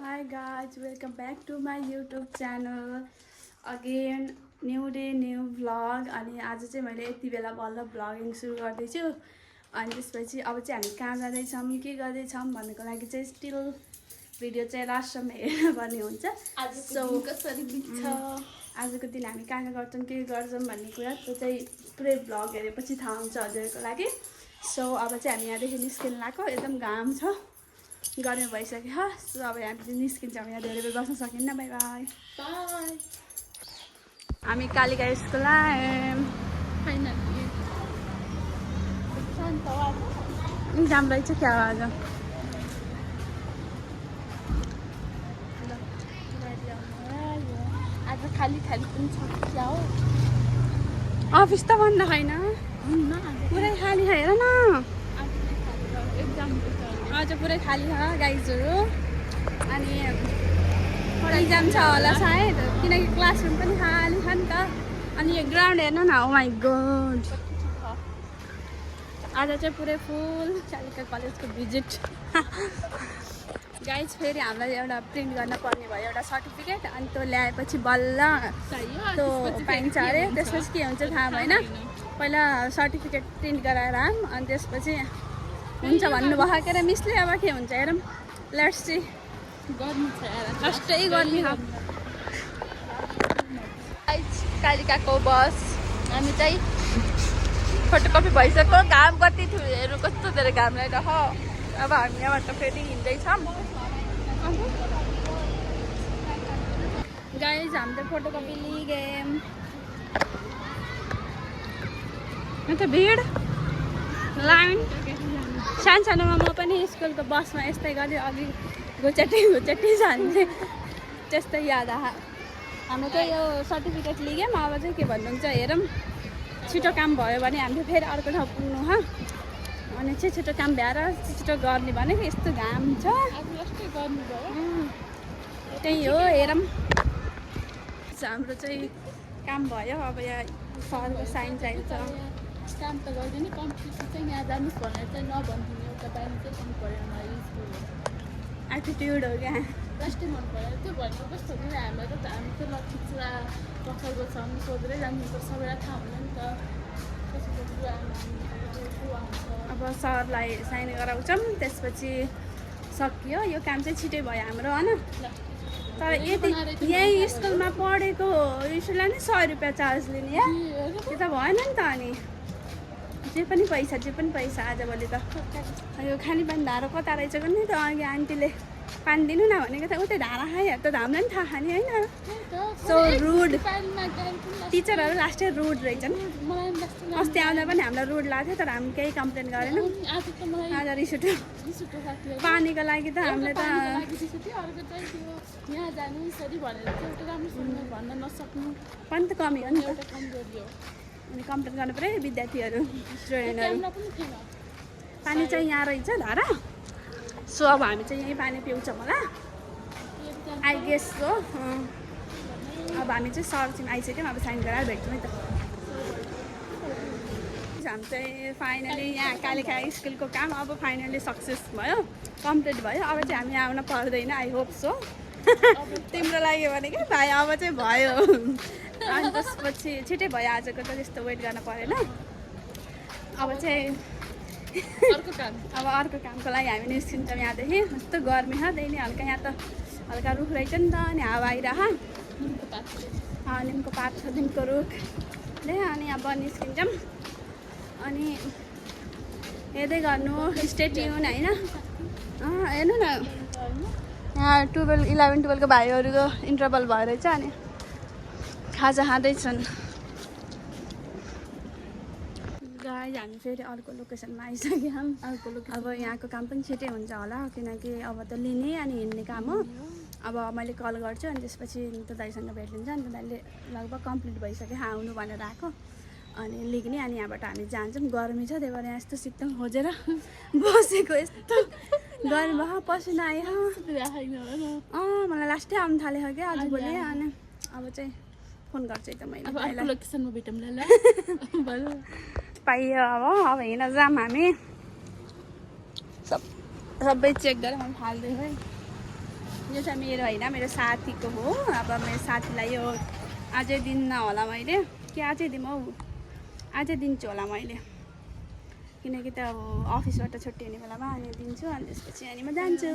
Hi guys, welcome back to my YouTube channel. Again, new day, new vlog. अनि आज चाहिँ मैले यति बेला बल्ल भ्लगिङ सुरु गर्दैछु अनि त्यसपछि अब चाहिँ हामी कहाँ जाँदैछौँ के गर्दैछौँ भन्नको लागि चाहिँ स्टिल भिडियो चाहिँ लास्टसम्म हेर्नुपर्ने हुन्छ। सो कसरी बित्छ आजको दिन हामी कहाँ गर्छौँ के गर्छौँ भन्ने कुरा त्यो चाहिँ पुरै भ्लग हेरेपछि थाहा हुन्छ हजुरको लागि। सो अब चाहिँ हामी यहाँदेखि निस्किन लाग्यो, एकदम घाम छ, गर्मी भइसक्यो। सो अब हामी निस्किन्छौँ, यहाँ धेरै बेर बस्न सकिन्न। By by by. हामी कालिका स्कुल आयौँ। इक्जाम रहेछ क्या आज? आज खाली खाली पनि छ क्या हो? अफिस त बन्द छैन, पुरै खाली छ। हेर न, आज पुरै खाली छ गाइजहरू। अनि इक्जाम छ होला सायद, किनकि क्लासरुम पनि खाली छ नि त। अनि यो ग्राउन्ड हेर्नु न, ओ माई गॉड, आज चाहिँ पुरै फुल कालिका कलेजको भिजिट। गाइज फेरि हामीलाई एउटा प्रिन्ट गर्न पर्ने भयो, एउटा सर्टिफिकेट। अनि त्यो ल्याएपछि बल्ल त्यो पाइन्छ अरे। त्यसपछि के हुन्छ थाहा भएन, पहिला सर्टिफिकेट प्रिन्ट गराएर आऊँ अनि त्यसपछि हुन्छ भन्नुभएको के अरे मिसले। अब के हुन्छ हेरौँ, लेट्स सी। गर्मी छ यार, कष्टै गर्मी छ। कालिकाको बस हामी चाहिँ फोटोकपी भइसक्यो। घाम कति थियो हेर्नु, कस्तो धेरै घाम लागिरह। अब हामी यहाँबाट फेरि हिँड्दैछौँ। गाइज हामी त फोटोकपी लिगयौँ। त भिड लाइन सानो सानोमा म पनि स्कुलको बसमा यस्तै गरेँ, अघि घुचेटी जान्थेँ, त्यस्तै याद आयो। हाम्रो चाहिँ यो सर्टिफिकेट लिगयौँ। अब चाहिँ के भन्नुहुन्छ हेरौँ, छिटो काम भयो भने हामीले फेरि अर्को ठाउँ पुग्नु ह। अनि चाहिँ छिटो काम भ्याएर छिटो गर्ने भनेको, यस्तो घाम छ त्यही हो। हेरौँ, हाम्रो चाहिँ काम भयो। अब यहाँ सरको साइन चाहिन्छ। काम त गर्दैन, कम्पिटिसन चाहिँ यहाँ जानुहोस् भनेर चाहिँ नभनिदिनु, एउटा बाहिर चाहिँ मन परेन मलाई। स्कुल एटिट्युड हो क्या, लास्टै मन परेन त्यो भनेको। कस्तो हुँदैन हामीलाई त, हामी चाहिँ लक्ष्मीचुरा पसलको छौँ, सोधेरै जानुपर्छ, सबैलाई थाहा हुँदैन नि त। अब सरलाई साइन गराउँछौँ, त्यसपछि सकियो। यो काम चाहिँ छिटै भयो हाम्रो होइन। तर यति यहीँ स्कुलमा पढेको स्टुडेन्टलाई नै 100 रुपियाँ चार्ज लिने या त्यो त भएन नि त। अनि जे पनि पैसा आजभोलि त। यो खानेपानी धारो कता रहेछ नि त, अघि आन्टीले पानी दिनु न भनेको त, उतै धारा खायो त हामीलाई पनि थाहा खाने होइन। सो रुड टिचरहरू लास्टै रुड रहेछन्। अस्ति आउँदा पनि हामीलाई रुड लाग्थ्यो, तर हामी केही कम्प्लेन गरेनौँ। आज रिस उठ्यो पानीको लागि त। हामीले त पनि त कमी हो नि त, अनि कम्प्लेन गर्नु पऱ्यो विद्यार्थीहरू स्टुडेन्टहरू। पानी चाहिँ यहाँ रहेछ धारा। सो अब हामी चाहिँ यहीँ पानी पिउँछौँ होला आई गेस हो। अब हामी चाहिँ सरसिम आइसक्यौँ, अब साइन गराएर भेट्छौँ है त। हामी चाहिँ फाइनली यहाँ कालिका स्कुलको काम अब फाइनली सक्सेस भयो, कम्प्लिट भयो। अब चाहिँ हामी आउन पर्दैन, आई होप सो। तिम्रो लाग्यो भने क्या भाइ, अब चाहिँ भयो। अनि त्यसपछि छिटै भयो आजको त, त्यस्तो वेट गर्न परेन। अब चाहिँ अब अर्को कामको लागि हामी निस्किन्छौँ यहाँदेखि। कस्तो गर्मी छ त्यही नै, हल्का यहाँ त हल्का रुख रहेछ नि त, अनि हावा आइरह। निमको पात छ, निमको रुखले। अनि अब निस्किन्छौँ। अनि हेर्दै गर्नु, स्टे ट्युन होइन। हेर्नु न, यहाँ 11-12को भाइहरूको इन्टरभल भयो रहेछ, अनि खाजा खाँदैछन्। गाइज हामी फेरि अर्को लोकेसनमा आइसक्यौँ। अब यहाँको काम पनि छिटै हुन्छ होला, किनकि अब त लिने अनि हिँड्ने काम हो। अब मैले कल गर्छु, अनि त्यसपछि त दाइसँग भेट लिन्छ। अनि त दाइले लगभग कम्प्लिट भइसक्यो आउनु भनेर आएको, अनि लिग्ने। अनि यहाँबाट हामी जान्छौँ। गर्मी छ, त्यही भएर यहाँ यस्तो शीतल खोजेर बसेको, यस्तो गर्मी भयो, पसिना आयो। मलाई लास्टै आउनु थालेको क्या आजभोलि। अनि अब चाहिँ फोन गर्छु है त मैले, लोकेसनमा भेटौँ ल। पाइयो अब हिँड्न जाऊँ हामी। सबै चेक गरेर मैले फाल्दै है। यो चाहिँ मेरो होइन, मेरो साथीको हो। अब मेरो साथीलाई यो अझै दिन्न होला मैले, कि अझै दिउँ हौ, अझै दिन्छु होला मैले, किनकि त अब अफिसबाट छुट्टी हुने बेलामा अनि दिन्छु। अनि त्यसपछि अनि म जान्छु।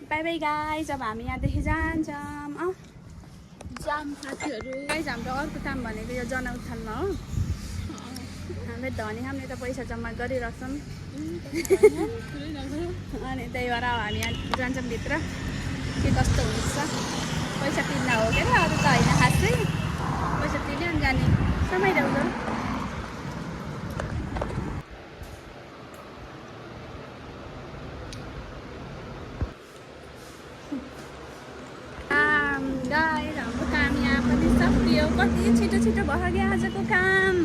बाई बाई गाइज, अब हामी यहाँदेखि जान्छौँ। जाम साथीहरू। गाइज हाम्रो अर्को काम भनेको यो जनौथलमा हो। हाम्रो धनी हामीले त पैसा जम्मा गरिराख्छौँ अनि त्यही भएर अब हामी यहाँ जान्छौँ भित्र, के कस्तो हुन्छ। पैसा तिर्न हो क्या, अरू त होइन खासै, पैसा तिर्यो अनि जाने समय रहेछ। गाइस हाम्रो काम यहाँ पनि सकियो। कति छिटो छिटो भयो क्या आजको काम,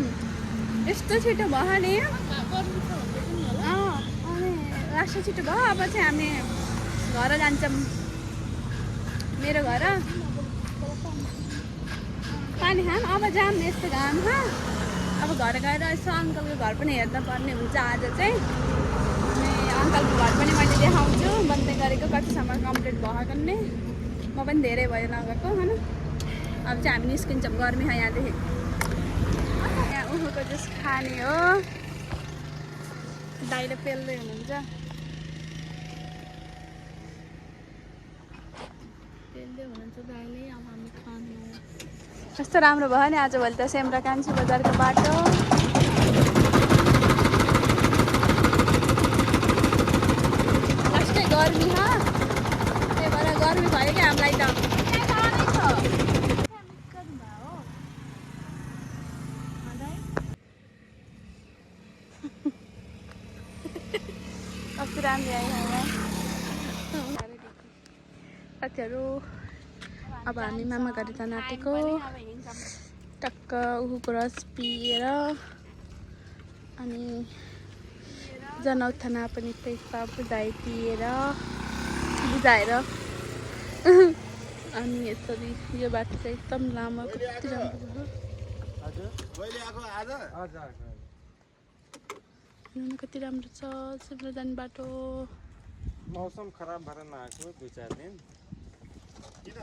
यस्तो छिटो भयो नि। अनि लास्ट छिटो भयो। अब चाहिँ हामी घर जान्छौँ, मेरो घर पानी खाम। अब जाम, यस्तो घाम छ। अब घर गएर यसो अङ्कलको घर पनि हेर्न पर्ने हुन्छ आज चाहिँ। अनि अङ्कलको घर पनि मैले देखाउँछु बन्दै गरेको, कतिसम्म कम्प्लिट भएको नि। म पनि धेरै भयो नगएको होइन। अब चाहिँ हामी निस्किन्छौँ, गर्मी छ यहाँदेखि। यहाँ उखुको जुस खाने हो, दाइले पेल्दै हुनुहुन्छ। दाइले, अब हामी खानु। कस्तो राम्रो भयो नि आजभोलि त सेम्रा कान्छी बजारको बाटो। लास्टै गर्मी छ, त्यही भएर गर्मी भयो क्या हामीलाई त। कस्तो राम्रो आयो साथीहरू। अब हामी मामा घर जान आँटेको। टक्क उखुको रस पिएर अनि जनौथना पनि पैसा बुझाएर अनि यसरी यो बाटो चाहिँ एकदम लामो, कति राम्रो कति राम्रो छ सिमला जाने बाटो। मौसम खराब भएर नआएको 2-4 दिन। किन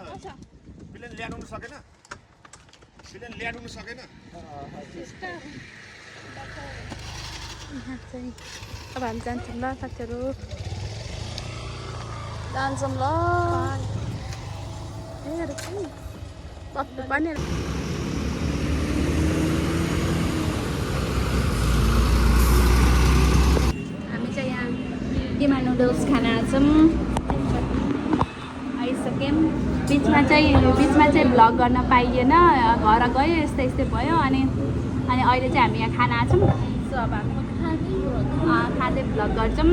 प्लेन ल्याउनु सकेन? प्लेन ल्याउनु सकेन? यहाँ चाहिँ अब हामी जान्छौँ ल साथीहरू, जान्छौँ ल। पक्क पनि हामी चाहिँ यहाँ डिमा नुडल्स खान आउँछौँ। आइसक्यौँ। बिचमा चाहिँ भ्लग गर्न पाइएन, घर गयो, यस्तै यस्तै भयो। अनि अहिले चाहिँ हामी यहाँ खाना आउँछौँ। सो अब हामी खाँदै भ्लग गर्छौँ।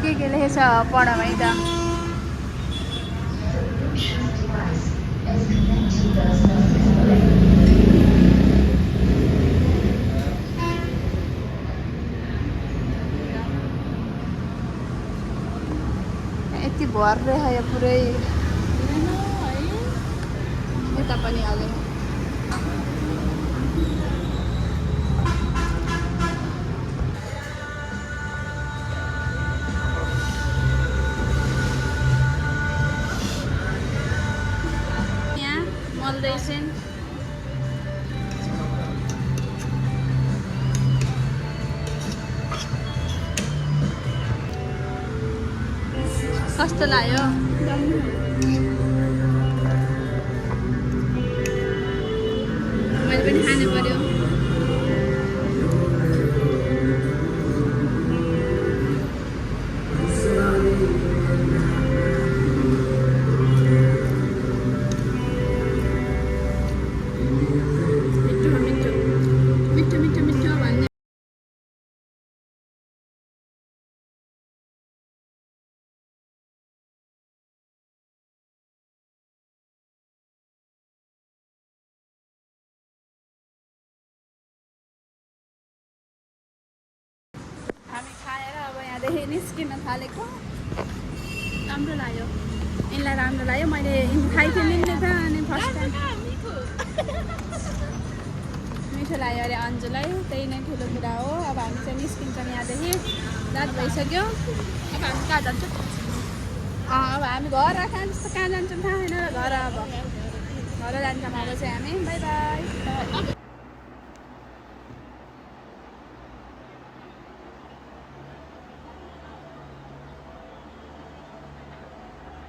के लेखेछ पढ है त। यति भर्रे है पुरै, यता पनि अझै मल्दैछन्। कस्तो लाग्यो? मैले पनि खानु पर्यो। हामी खाएर अब यहाँदेखि निस्किन थालेको। राम्रो लाग्यो, यिनलाई राम्रो लाग्यो। मैले खाइथिएँ नि त अनि फर्स्ट टाइम मिठो लाग्यो अरे अन्जुलाई, त्यही नै ठुलो कुरा हो। अब चाहिँ निस्किन्छौँ यहाँदेखि। रात भइसक्यो। अब हामी कहाँ जान्छौँ? अब हामी घर कहाँ जस्तो कहाँ जान्छौँ थाहा छैन। घर जान्छौँ अब चाहिँ हामी। By by.